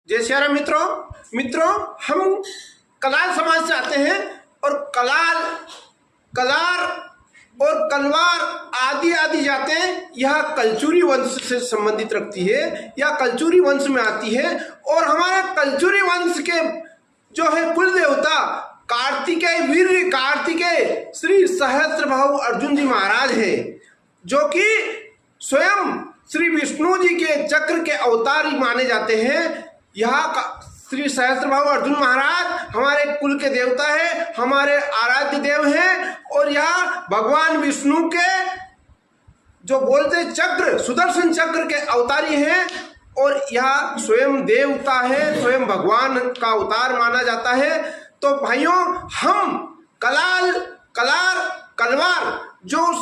जय श्री राम मित्रों हम कलाल समाज से आते हैं और कलार और कलवार आदि आदि जातें यह कलचुरी वंश से संबंधित रखती है या कलचुरी वंश में आती है। और हमारे कलचुरी वंश के जो है कुल देवता कार्तिकेय श्री सहस्त्रबाहु अर्जुन जी महाराज है, जो कि स्वयं श्री विष्णु जी के चक्र के अवतार माने जाते हैं। यहाँ श्री सहस्त्रबाहु अर्जुन महाराज हमारे कुल के देवता है, हमारे आराध्य देव हैं। और यह भगवान विष्णु के जो बोलते चक्र सुदर्शन चक्र के अवतारी हैं और यह स्वयं देवता है, स्वयं भगवान का अवतार माना जाता है। तो भाइयों, हम कलवार जो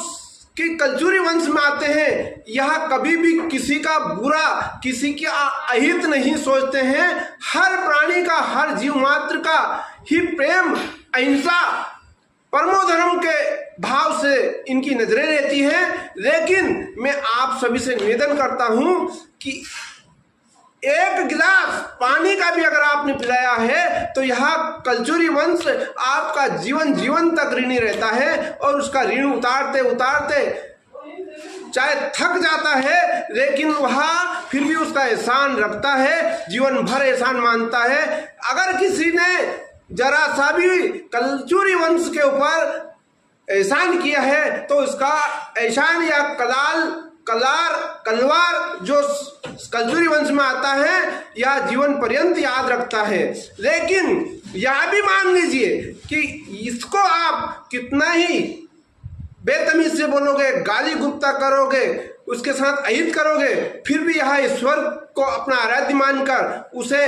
कि कलचुरी वंश में आते हैं, यह कभी भी किसी का बुरा, किसी की अहित नहीं सोचते हैं। हर प्राणी का, हर जीव मात्र का ही प्रेम, अहिंसा, परमो धर्म के भाव से इनकी नजरें रहती हैं। लेकिन मैं आप सभी से निवेदन करता हूं कि एक गिलास पानी का भी अगर आपने पिलाया है तो यह कलचुरी वंश आपका जीवन तक ऋणी रहता है और उसका ऋण उतारते उतारते चाहे थक जाता है, लेकिन वह फिर भी उसका एहसान रखता है, जीवन भर एहसान मानता है। अगर किसी ने जरा सा भी कलचुरी वंश के ऊपर एहसान किया है तो उसका एहसान या कलवार जो कलचुरी वंश में आता है या जीवन पर्यंत याद रखता है। लेकिन यह भी मान लीजिए कि इसको आप कितना ही बेतमीज से बोलोगे, गाली गुप्ता करोगे, उसके साथ अहित करोगे, फिर भी यह ईश्वर को अपना आराध्य मानकर उसे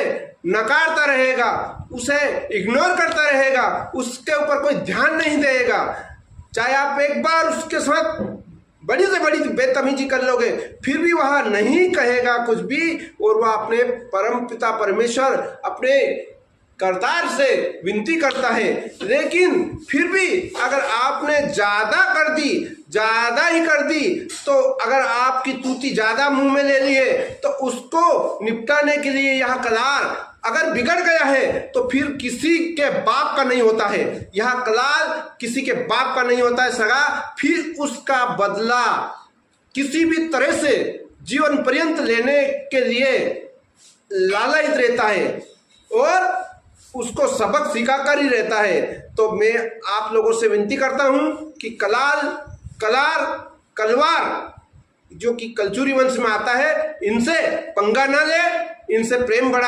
नकारता रहेगा, उसे इग्नोर करता रहेगा, उसके ऊपर कोई ध्यान नहीं देगा। चाहे आप एक बार उसके साथ बड़ी से बड़ी बेतमीजी कर लोगे, फिर भी वह नहीं कहेगा कुछ भी और वह अपने परम पिता परमेश्वर, अपने करतार से विनती करता है। लेकिन फिर भी अगर आपने ज़्यादा ही कर दी तो अगर आपकी तूती ज़्यादा मुंह में ले लिए तो उसको निपटाने के लिए यह कलार अगर बिगड़ गया है तो फिर किसी के बाप का नहीं होता है। यह कलार किसी के बाप का नहीं होता है सगा, फिर उसका बदला किसी भी तरह से जीवन पर्यंत लेने के लिए लालयित रहता है और उसको सबक सिखाकर ही रहता है। तो मैं आप लोगों से विनती करता हूं कि कलवार जो कि कलचुरी वंश में आता है, इनसे पंगा ना ले, इनसे प्रेम बढ़ा।